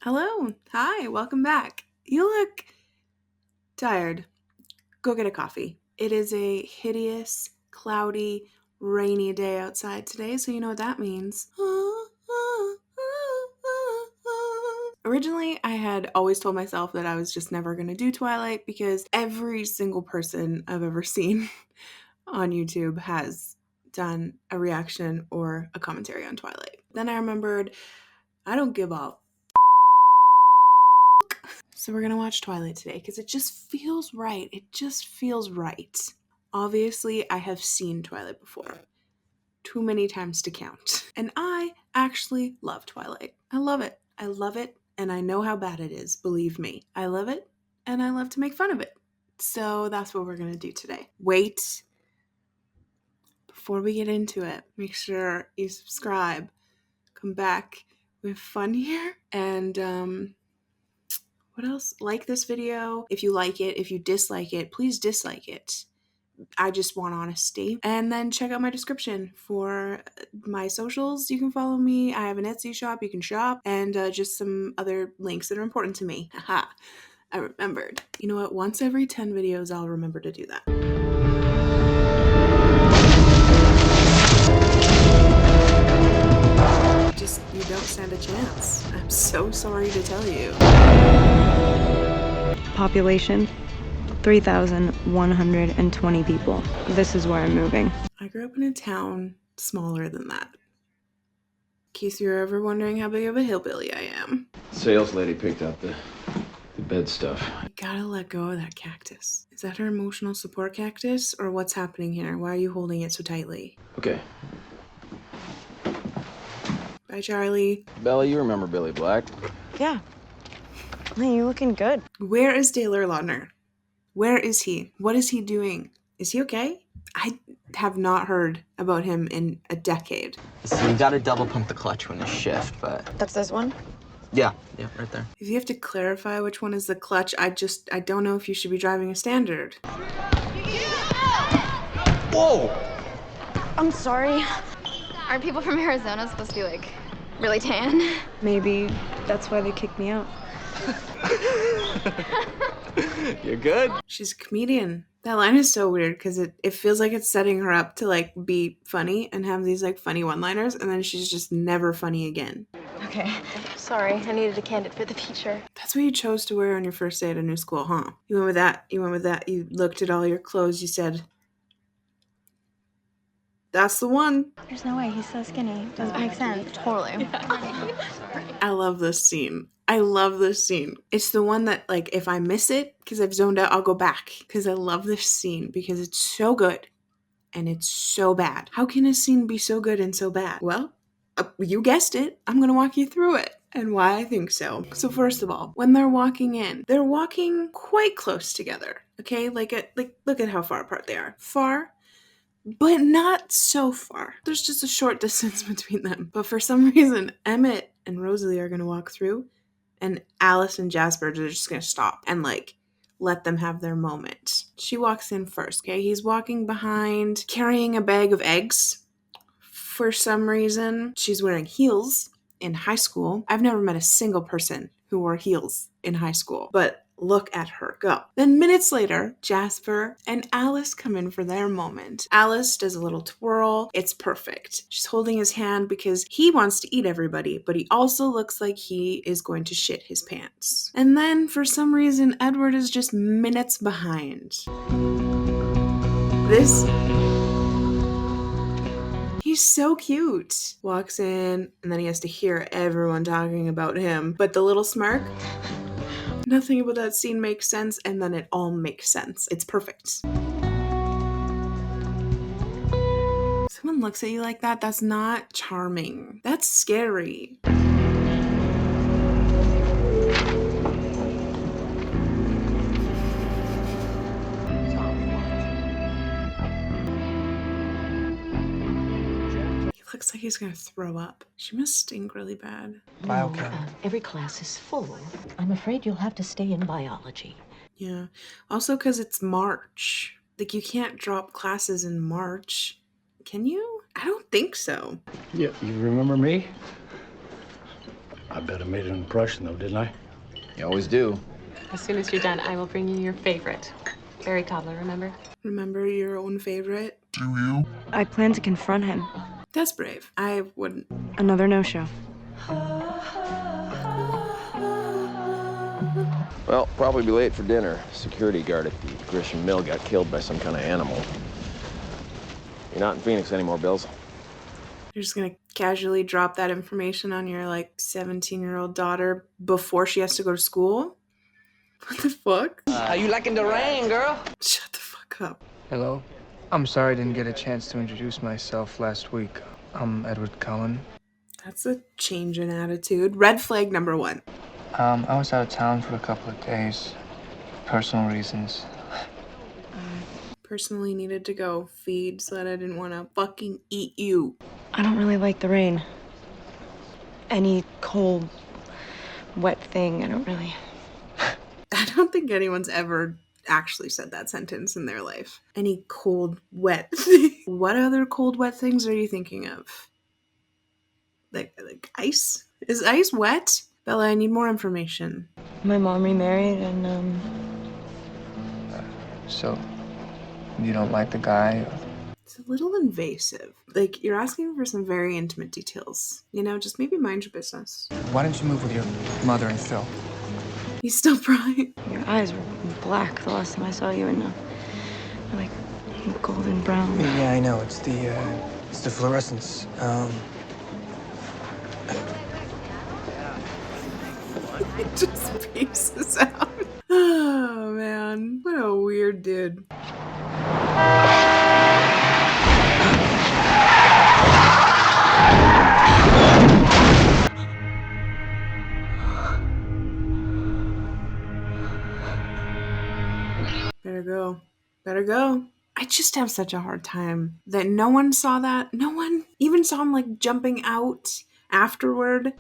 Hello. Hi. Welcome back. You look tired. Go get a coffee. It is a hideous, cloudy, rainy day outside today, so you know what that means. Originally, I had always told myself that I was just never going to do Twilight because every single person I've ever seen on YouTube has done a reaction or a commentary on Twilight. Then I remembered I don't give up. So we're gonna watch Twilight today because it just feels right. It just feels right. Obviously, I have seen Twilight before. Too many times to count. And I actually love Twilight. I love it. I love it, and I know how bad it is, believe me. I love it, and I love to make fun of it. So that's what we're gonna do today. Wait. Before we get into it, make sure you subscribe. Come back. We have fun here. And what else? Like this video. If you like it, if you dislike it, please dislike it. I just want honesty. And then check out my description for my socials. You can follow me. I have an Etsy shop. You can shop. And just some other links that are important to me. Haha. I remembered. You know what? Once every 10 videos, I'll remember to do that. You don't stand a chance. I'm so sorry to tell you. Population 3,120 people. This is where I'm moving. I grew up in a town smaller than that. In case you're ever wondering how big of a hillbilly I am. Sales lady picked up the bed stuff. You gotta let go of that cactus. Is that her emotional support cactus, or what's happening here? Why are you holding it so tightly? Okay. Bye, Charlie. Bella, you remember Billy Black? Yeah. Hey, you looking good. Where is Taylor Lautner? Where is he? What is he doing? Is he okay? I have not heard about him in a decade. So you gotta double pump the clutch when you shift, but... That's this one? Yeah, right there. If you have to clarify which one is the clutch, I don't know if you should be driving a standard. Whoa! I'm sorry. Aren't people from Arizona supposed to be, like, really tan? Maybe that's why they kicked me out. You're good? She's a comedian. That line is so weird because it feels like it's setting her up to, like, be funny and have these, like, funny one-liners, and then she's just never funny again. Okay. Sorry, I needed a candid for the feature. That's what you chose to wear on your first day at a new school, huh? You went with that. You went with that. You looked at all your clothes. You said, that's the one. There's no way, he's so skinny. Doesn't make sense. Totally. I love this scene. I love this scene. It's the one that, like, if I miss it because I've zoned out, I'll go back because I love this scene because it's so good and it's so bad. How can a scene be so good and so bad? Well, you guessed it. I'm going to walk you through it and why I think so. So first of all, when they're walking in, they're walking quite close together. Okay? Like look at how far apart they are. Far, but not so far. There's just a short distance between them. But for some reason, Emmett and Rosalie are going to walk through, and Alice and Jasper are just going to stop and, like, let them have their moment. She walks in first, okay? He's walking behind, carrying a bag of eggs. For some reason, she's wearing heels in high school. I've never met a single person who wore heels in high school, but look at her go. Then minutes later, Jasper and Alice come in for their moment. Alice does a little twirl. It's perfect. She's holding his hand because he wants to eat everybody, but he also looks like he is going to shit his pants. And then, for some reason, Edward is just minutes behind. He's so cute. Walks in, and then he has to hear everyone talking about him. But the little smirk, nothing about that scene makes sense, and then it all makes sense. It's perfect. Someone looks at you like that, that's not charming. That's scary. Looks like he's gonna throw up. She must stink really bad. Biochem. Every class is full. I'm afraid you'll have to stay in biology. Yeah. Also because it's March. Like, you can't drop classes in March. Can you? I don't think so. Yeah, you remember me? I bet I made an impression, though, didn't I? You always do. As soon as you're done, I will bring you your favorite. Berry cobbler, remember? Remember your own favorite? I plan to confront him. That's brave. I wouldn't. Another no-show. Well, probably be late for dinner. Security guard at the Grisham Mill got killed by some kind of animal. You're not in Phoenix anymore, Bills. You're just gonna casually drop that information on your, like, 17-year-old daughter before she has to go to school? What the fuck? How you liking the rain, girl? Shut the fuck up. Hello. I'm sorry I didn't get a chance to introduce myself last week. I'm Edward Cullen. That's a change in attitude. Red flag number 1. I was out of town for a couple of days. Personal reasons. Personally needed to go feed so that I didn't want to fucking eat you. I don't really like the rain. Any cold, wet thing, I don't really... I don't think anyone's ever actually said that sentence in their life. Any cold, wet thing. What other cold, wet things are you thinking of? Like ice? Is ice wet? Bella, I need more information. My mom remarried and, So, you don't like the guy? It's a little invasive. Like, you're asking for some very intimate details. You know, just maybe mind your business. Why don't you move with your mother and Phil? He's still crying. your eyes were black the last time I saw you, and they're like golden brown. Yeah, I know. It's the fluorescence. It just pieces out. Oh, man. What a weird dude. Better go. Better go. I just have such a hard time that no one saw that. No one even saw him, like, jumping out afterward.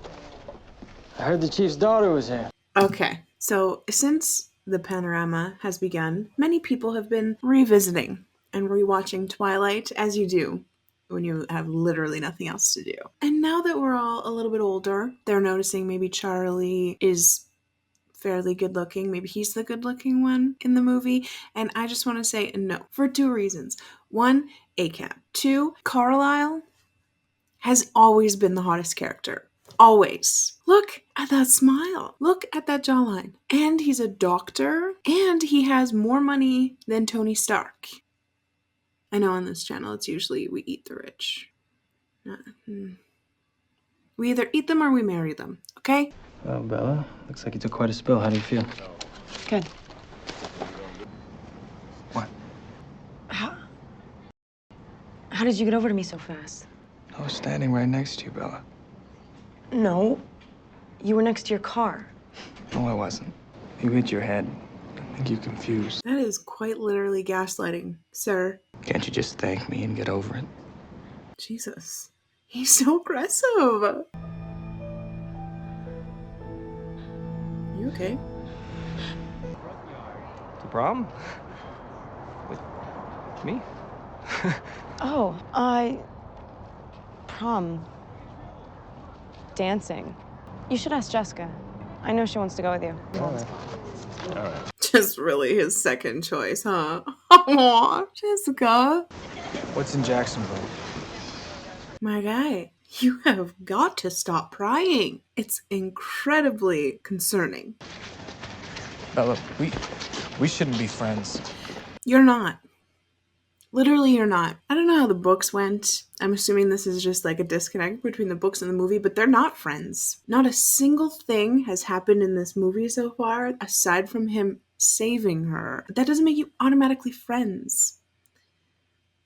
I heard the chief's daughter was here. Okay, so since the panorama has begun, many people have been revisiting and rewatching Twilight, as you do when you have literally nothing else to do. And now that we're all a little bit older, they're noticing maybe Charlie is fairly good looking. Maybe he's the good looking one in the movie. And I just want to say no for 2 reasons. 1, ACAB. 2, Carlyle has always been the hottest character. Always. Look at that smile. Look at that jawline. And he's a doctor. And he has more money than Tony Stark. I know on this channel it's usually we eat the rich. We either eat them or we marry them. Okay? Well, Bella, looks like you took quite a spill. How do you feel? Good. What? How did you get over to me so fast? I was standing right next to you, Bella. No. You were next to your car. No, I wasn't. You hit your head. I think you're confused. That is quite literally gaslighting, sir. Can't you just thank me and get over it? Jesus. He's so aggressive. You okay? The problem? With me? Oh, prom. Dancing. You should ask Jessica. I know she wants to go with you. All right. Just really his second choice, huh? Aw, Jessica. What's in Jacksonville? My guy, you have got to stop prying. It's incredibly concerning. Bella, we shouldn't be friends. You're not. Literally, you're not. I don't know how the books went. I'm assuming this is just like a disconnect between the books and the movie, but they're not friends. Not a single thing has happened in this movie so far, aside from him saving her. That doesn't make you automatically friends.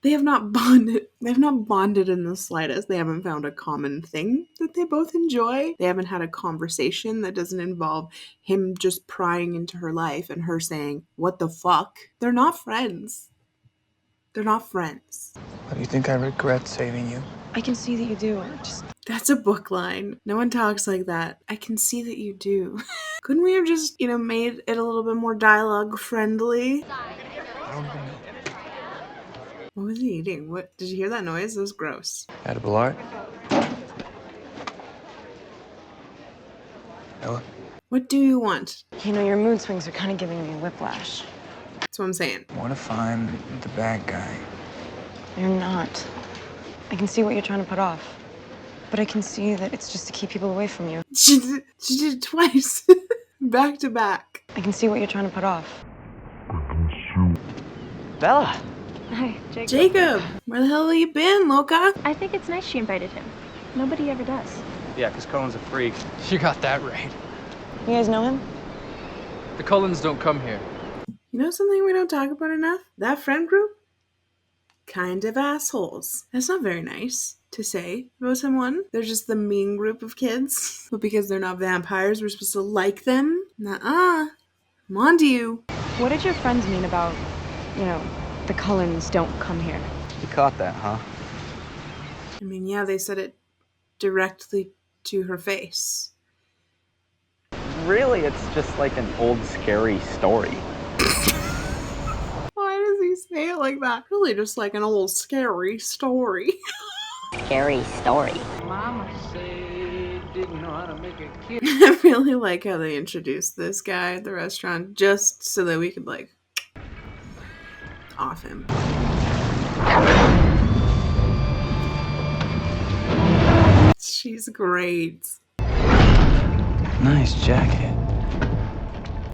They have not bonded. They've not bonded in the slightest. They haven't found a common thing that they both enjoy. They haven't had a conversation that doesn't involve him just prying into her life and her saying, "What the fuck?" They're not friends. They're not friends. Why do you think I regret saving you? I can see that you do. That's a book line. No one talks like that. I can see that you do. Couldn't we have just, made it a little bit more dialogue friendly? I don't even know. What was he eating? What did you hear that noise? It was gross. Edible art? Ella? What do you want? You know, your mood swings are kind of giving me whiplash. That's what I'm saying. I want to find the bad guy. You're not. I can see what you're trying to put off. But I can see that it's just to keep people away from you. She did it twice. Back to back. I can see what you're trying to put off. Bella. Hi, Jacob. Jacob, where the hell have you been, Loca? I think it's nice she invited him. Nobody ever does. Yeah, because Cullen's a freak. You got that right. You guys know him? The Cullens don't come here. You know something we don't talk about enough? That friend group? Kind of assholes. That's not very nice to say about someone. They're just the mean group of kids. But because they're not vampires, we're supposed to like them? Nuh-uh. I'm on to you. What did your friends mean about, you know, the Cullens don't come here? You caught that, huh? I mean, yeah, they said it directly to her face. Really, it's just like an old scary story. Why does he say it like that? Really just like an old scary story. Scary story. Mama said didn't know how to make a kid. I really like how they introduced this guy at the restaurant just so that we could, like, off him. She's great. Nice jacket.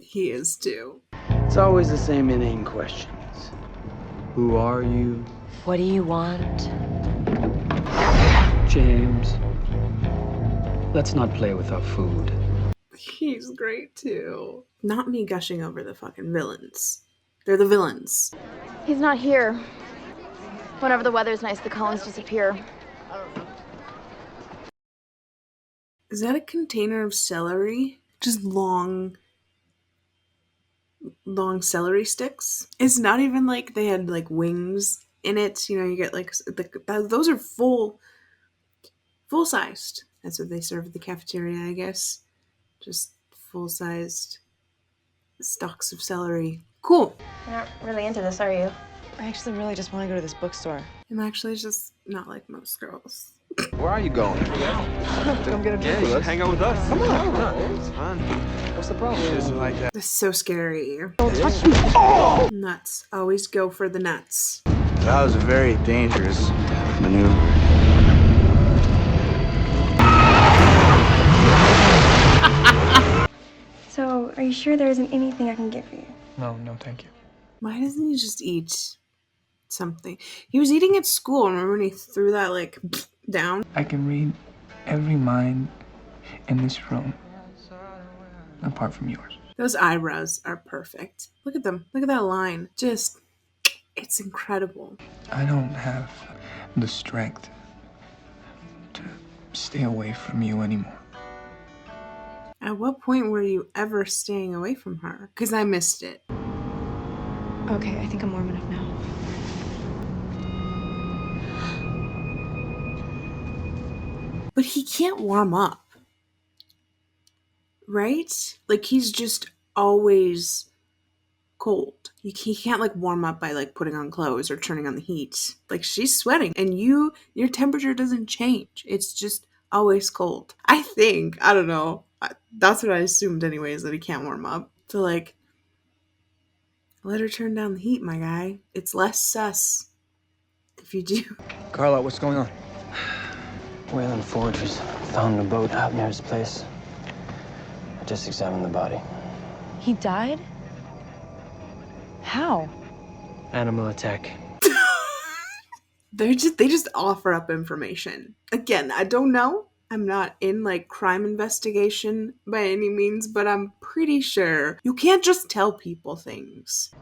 He is too. It's always the same inane questions. Who are you, What do you want? James? Let's not play with our food. He's great too. Not me gushing over the fucking villains. They're the villains. He's not here. Whenever the weather's nice, the Cullens disappear. Is that a container of celery? Just long celery sticks? It's not even like they had like wings in it. You know, you get like those are full sized. That's what they serve at the cafeteria, I guess. Just full sized stalks of celery. Cool. You're not really into this, are you? I actually really just want to go to this bookstore. I'm actually just not like most girls. Where are you going? Come get a drink with us. Hang out with us. Come on. It's fun. What's the problem? Just like that. This is so scary. Nuts. Always go for the nuts. That was a very dangerous maneuver. So, are you sure there isn't anything I can get for you? No, thank you. Why doesn't he just eat something? He was eating at school. Remember when he threw that, like, down? I can read every mind in this room, apart from yours. Those eyebrows are perfect. Look at them. Look at that line. Just, it's incredible. I don't have the strength to stay away from you anymore. At what point were you ever staying away from her? Because I missed it. Okay, I think I'm warm enough now. But he can't warm up. Right? Like, he's just always cold. He can't, like, warm up by, like, putting on clothes or turning on the heat. Like, she's sweating, and your temperature doesn't change. It's just always cold. I think, I don't know. That's what I assumed anyways, that he can't warm up. So, like, let her turn down the heat, my guy. It's less sus if you do. Carla, what's going on? Wayland Forge was found in a boat out near his place. I just examined the body. He died? How? Animal attack. They just offer up information. Again, I don't know. I'm not in, like, crime investigation by any means, but I'm pretty sure you can't just tell people things.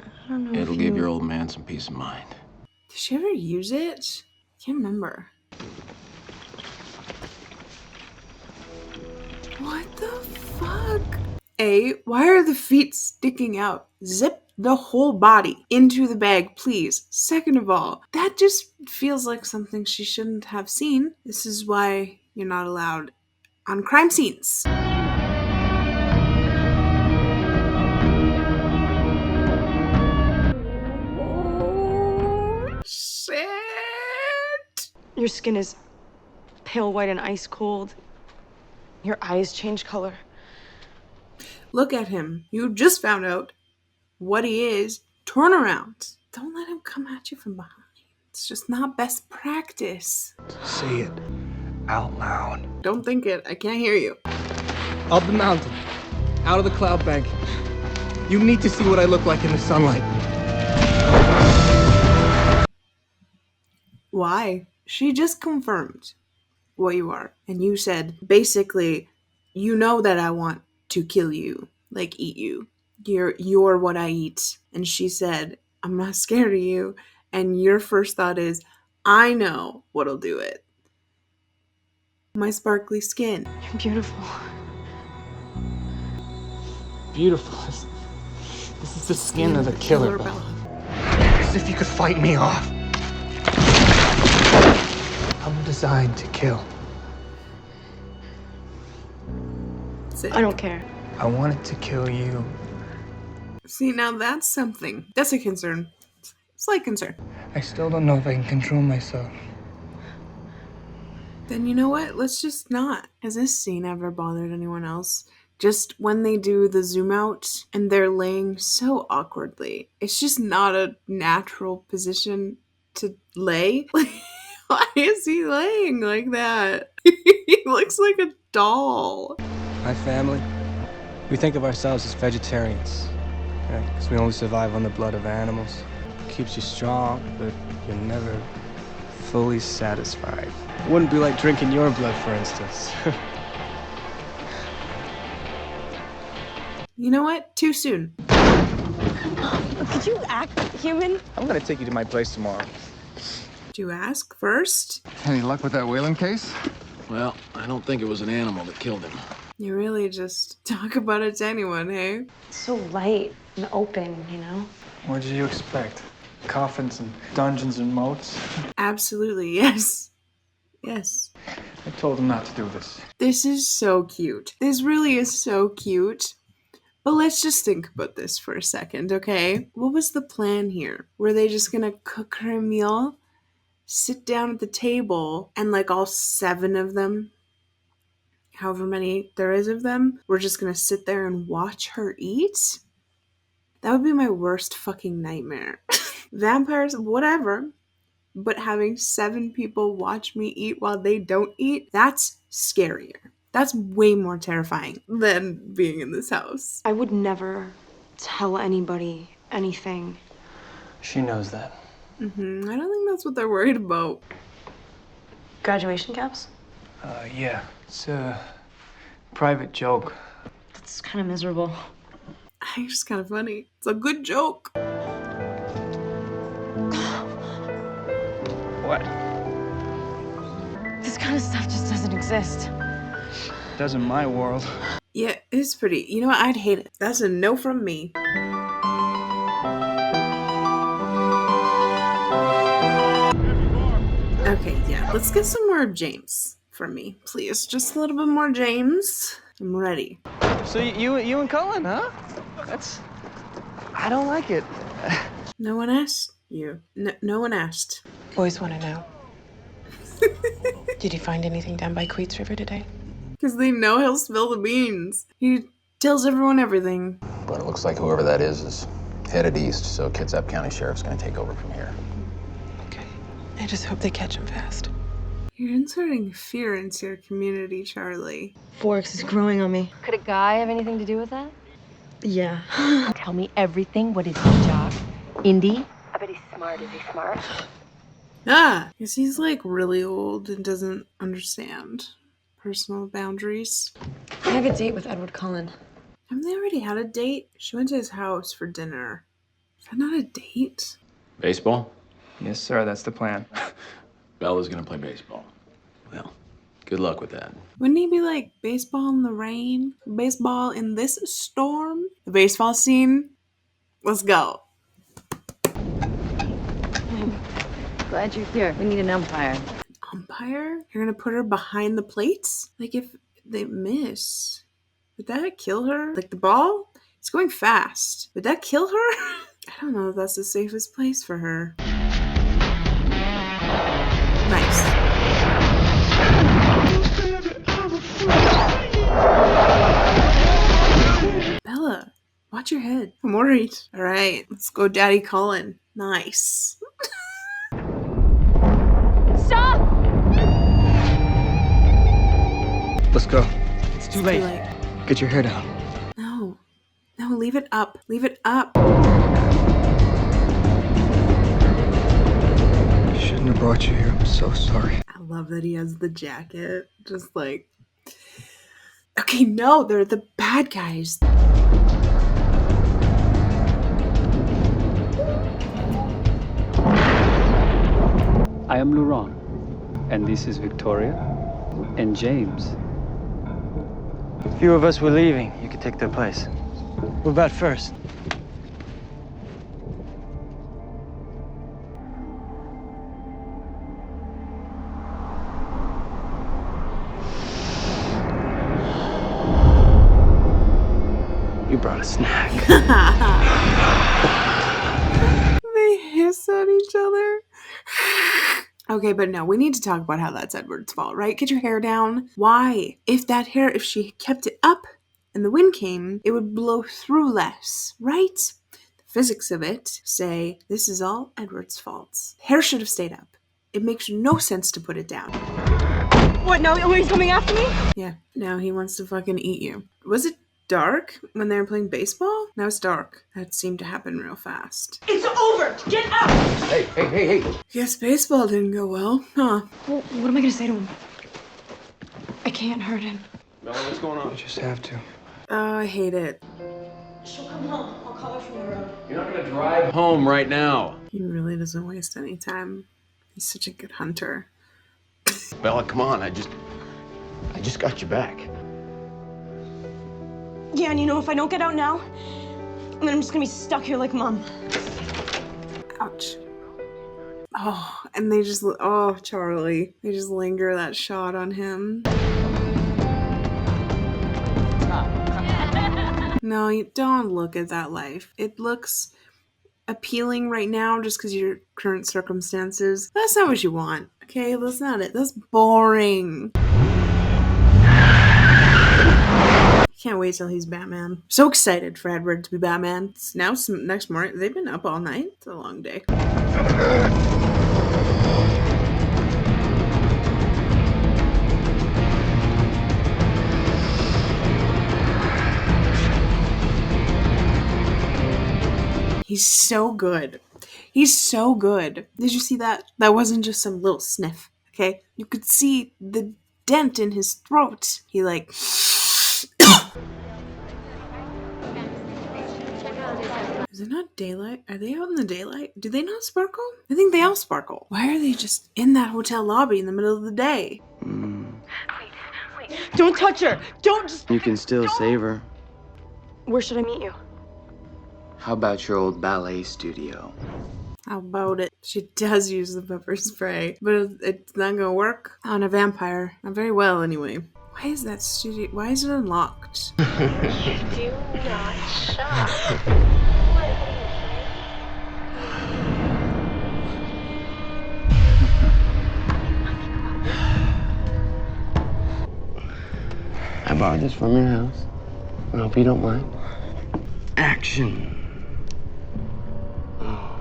I don't know. It'll give your old man some peace of mind. Did she ever use it? Can't remember. What the fuck? A, why are the feet sticking out? Zip the whole body into the bag, please. Second of all, that just feels like something she shouldn't have seen. This is why you're not allowed on crime scenes. Oh, shit. Your skin is pale white and ice cold. Your eyes change color. Look at him. You just found out what he is. Turn around. Don't let him come at you from behind. It's just not best practice. Say it out loud. Don't think it. I can't hear you. Up the mountain, out of the cloud bank. You need to see what I look like in the sunlight. Why? She just confirmed what you are. And you said, basically, you know that I want to kill you. Like, eat you. You're what I eat. And she said, I'm not scared of you. And your first thought is, I know what'll do it. My sparkly skin. You're beautiful. Beautiful. This is the skin of the killer, Bella. As if you could fight me off. I'm designed to kill. I don't care. I wanted to kill you. See, now that's something. That's a concern. Slight concern. I still don't know if I can control myself. Then you know what? Let's just not. Has this scene ever bothered anyone else? Just when they do the zoom out and they're laying so awkwardly. It's just not a natural position to lay. Why is he laying like that? He looks like a doll. My family, we think of ourselves as vegetarians, right? Because we only survive on the blood of animals. It keeps you strong, but you're never fully satisfied. It wouldn't be like drinking your blood, for instance. You know what? Too soon. Could you act human? I'm gonna take you to my place tomorrow. Do you ask first? Any luck with that Whalen case? Well, I don't think it was an animal that killed him. You really just talk about it to anyone, hey? It's so light and open, you know? What did you expect? Coffins and dungeons and moats? Absolutely, yes. Yes. I told him not to do this. This is so cute. This really is so cute. But let's just think about this for a second, okay? What was the plan here? Were they just gonna cook her a meal, sit down at the table, and like all 7 of them, however many there is of them, we're just gonna sit there and watch her eat? That would be my worst fucking nightmare. Vampires, whatever. But having 7 people watch me eat while they don't eat, that's scarier. That's way more terrifying than being in this house. I would never tell anybody anything. She knows that. I don't think that's what they're worried about. Graduation caps? Yeah. It's a private joke. That's kind of miserable. I think it's kind of funny. It's a good joke. What? This kind of stuff just doesn't exist. It does in my world. Yeah, it's pretty. You know what? I'd hate it. That's a no from me. Okay, yeah. Let's get some more James from me, please. Just a little bit more James. I'm ready. So you and Cullen, huh? I don't like it. No one asked you. No one asked. Boys want to know. Did you find anything down by Queets River today? Because they know he'll spill the beans. He tells everyone everything. But it looks like whoever that is headed east, so Kitsap County Sheriff's gonna take over from here. Okay. I just hope they catch him fast. You're inserting fear into your community, Charlie. Forks is growing on me. Could a guy have anything to do with that? Yeah. Tell me everything. What is his job? Indy? I bet he's smart. Is he smart? Because he's like really old and doesn't understand personal boundaries. I have a date with Edward Cullen. Haven't they already had a date? She went to his house for dinner. Is that not a date? Baseball? Yes, sir. That's the plan. Bella's gonna play baseball. Well, good luck with that. Wouldn't he be like, baseball in the rain? Baseball in this storm? The baseball scene? Let's go. Glad you're here. We need an umpire. Umpire? You're gonna put her behind the plates? Like if they miss, would that kill her? Like the ball? It's going fast. Would that kill her? I don't know if that's the safest place for her. Nice. Watch your head. I'm worried. All right, let's go Daddy Cullen. Nice. Stop! Let's go. It's too late. Get your hair down. No, leave it up. Leave it up. I shouldn't have brought you here. I'm so sorry. I love that he has the jacket. Just like, okay, no, they're the bad guys. I am Laurent, and this is Victoria and James. A few of us were leaving. You could take their place. Who about first? You brought a snack. They hiss at each other. Okay, but no, we need to talk about how that's Edward's fault, right? Get your hair down. Why? If she kept it up and the wind came, it would blow through less, right? The physics of it say this is all Edward's fault. Hair should have stayed up. It makes no sense to put it down. What, now he's coming after me? Yeah, now he wants to fucking eat you. Was it dark when they were playing baseball? Now it's dark. That seemed to happen real fast. It's over! Get out! Hey. Guess baseball didn't go well, huh? Well, what am I gonna say to him? I can't hurt him. Bella, what's going on? You just have to. Oh, I hate it. She'll come home. I'll call her from the road. You're not gonna drive home right now. He really doesn't waste any time. He's such a good hunter. Bella, come on. I just got you back. Yeah, and if I don't get out now, then I'm just gonna be stuck here like Mom. Ouch. Oh, and Charlie. They just linger that shot on him. No, you don't look at that life. It looks appealing right now just because of your current circumstances. That's not what you want, okay? That's not it. That's boring. Can't wait till he's Batman. So excited for Edward to be Batman. It's now next morning. They've been up all night. It's a long day. He's so good. He's so good. Did you see that? That wasn't just some little sniff, okay? You could see the dent in his throat. He like... Is it not daylight? Are they out in the daylight? Do they not sparkle? I think they all sparkle. Why are they just in that hotel lobby in the middle of the day? Wait. Don't touch her! Don't just... You can still save her. Where should I meet you? How about your old ballet studio? How about it? She does use the pepper spray, but it's not gonna work on a vampire. Not very well, anyway. Why is that studio? Why is it unlocked? You do not shop. I borrowed this from your house. I hope you don't mind. Action. Oh,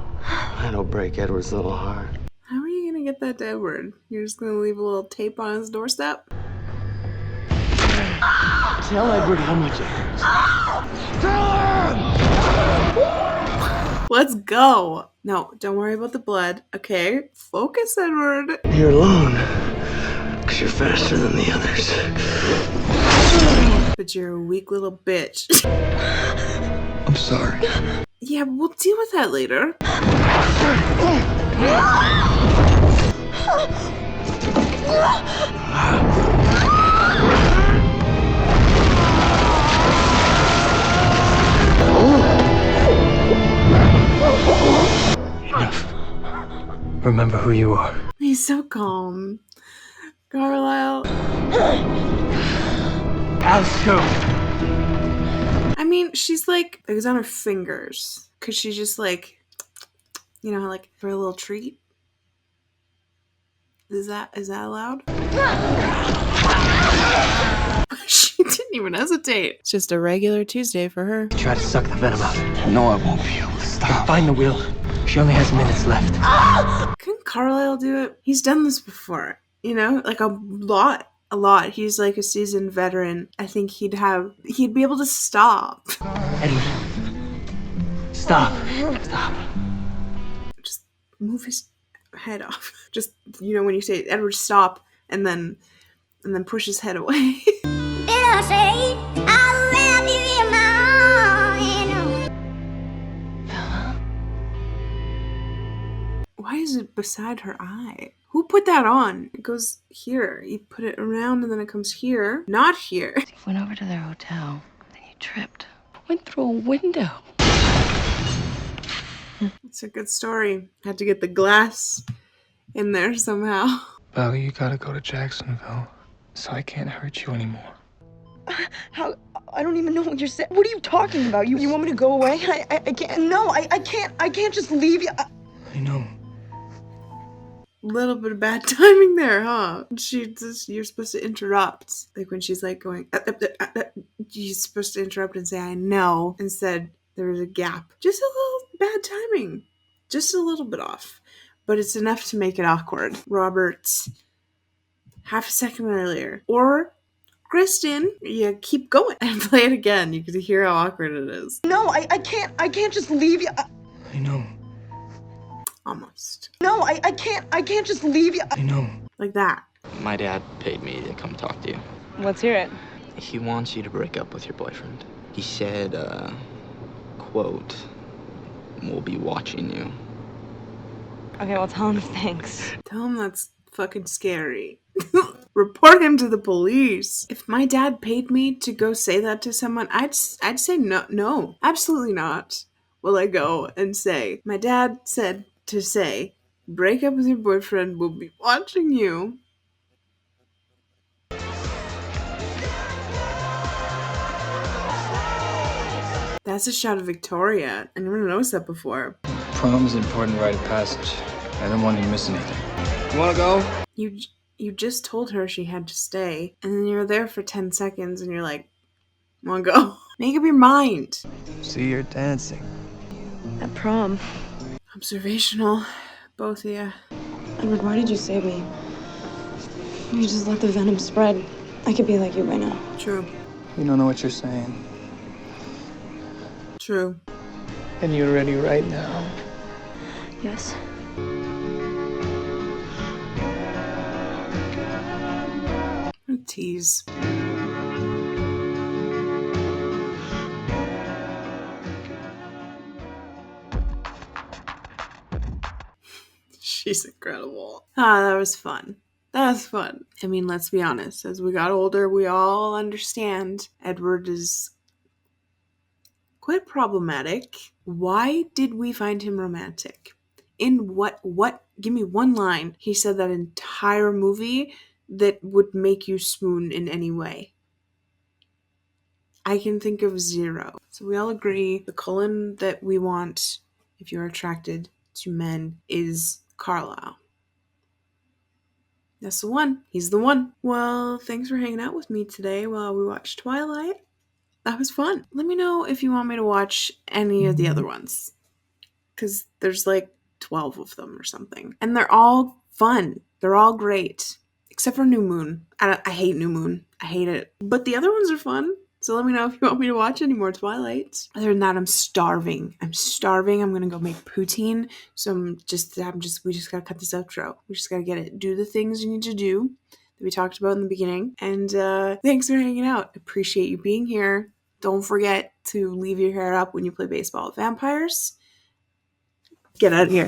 that'll break Edward's little heart. How are you gonna get that to Edward? You're just gonna leave a little tape on his doorstep? Tell Edward how much it hurts. Tell him! Let's go. No, don't worry about the blood, okay? Focus, Edward. You're alone. Because you're faster than the others. But you're a weak little bitch. I'm sorry. Yeah, we'll deal with that later. Enough. Remember who you are. He's so calm. Carlyle. Asco. I mean, she's like, it was on her fingers. Could she just like, like for a little treat? Is that allowed? She did Didn't even hesitate. It's just a regular Tuesday for her. Try to suck the venom out. No, I won't be able to stop. Find the wheel. She only has minutes left. Couldn't Carlyle do it? He's done this before, you know, like a lot. He's like a seasoned veteran. I think he'd be able to stop. Edward. Stop. Stop. Just move his head off. Just, you know, when you say, Edward, stop, and then push his head away. Why is it beside her eye? Who put that on? It goes here. You put it around and then it comes here. Not here. You went over to their hotel, then you tripped. Went through a window. It's a good story. Had to get the glass in there somehow. Belle, you gotta go to Jacksonville, so I can't hurt you anymore. How? I don't even know what you're saying. What are you talking about? You want me to go away? I can't. No, I can't just leave you. I know. Little bit of bad timing there, huh? You're supposed to interrupt. Like when she's like going, you're supposed to interrupt and say, I know. Instead, there was a gap. Just a little bad timing. Just a little bit off. But it's enough to make it awkward. Robert, half a second earlier. Or Kristen, you keep going and play it again. You can hear how awkward it is. No, I can't just leave you. I know. Almost. No, I can't just leave you. I know. Like that. My dad paid me to come talk to you. Let's hear it. He wants you to break up with your boyfriend. He said, quote, we'll be watching you. Okay, well, tell him thanks. Tell him that's fucking scary. Report him to the police. If my dad paid me to go say that to someone, I'd say no, absolutely not. Will I go and say, my dad said to say, break up with your boyfriend, we'll be watching you. That's a shot of Victoria. I never noticed that before. Prom is an important rite of passage. I don't want you to miss anything. You wanna go? You just told her she had to stay, and then you're there for 10 seconds, and you're like, wanna go? Make up your mind. See, you're dancing. At prom. Observational, both of you. Edward, why did you save me? You just let the venom spread. I could be like you by now. True. You don't know what you're saying. True. And you're ready right now. Yes. Tease. She's incredible. That was fun. That was fun. I mean, let's be honest. As we got older, we all understand Edward is quite problematic. Why did we find him romantic? In what, give me one line he said that entire movie that would make you swoon in any way. I can think of zero. So we all agree the Cullen that we want, if you're attracted to men, is Carlyle. That's the one. He's the one. Well, thanks for hanging out with me today while we watched Twilight. That was fun. Let me know if you want me to watch any of the other ones. Because there's like 12 of them or something. And they're all fun. They're all great. Except for New Moon. I hate New Moon. I hate it. But the other ones are fun. So let me know if you want me to watch any more Twilight. Other than that, I'm starving. I'm gonna go make poutine. So we just gotta cut this outro. We just gotta get it. Do the things you need to do that we talked about in the beginning. And thanks for hanging out. Appreciate you being here. Don't forget to leave your hair up when you play baseball with vampires. Get out of here.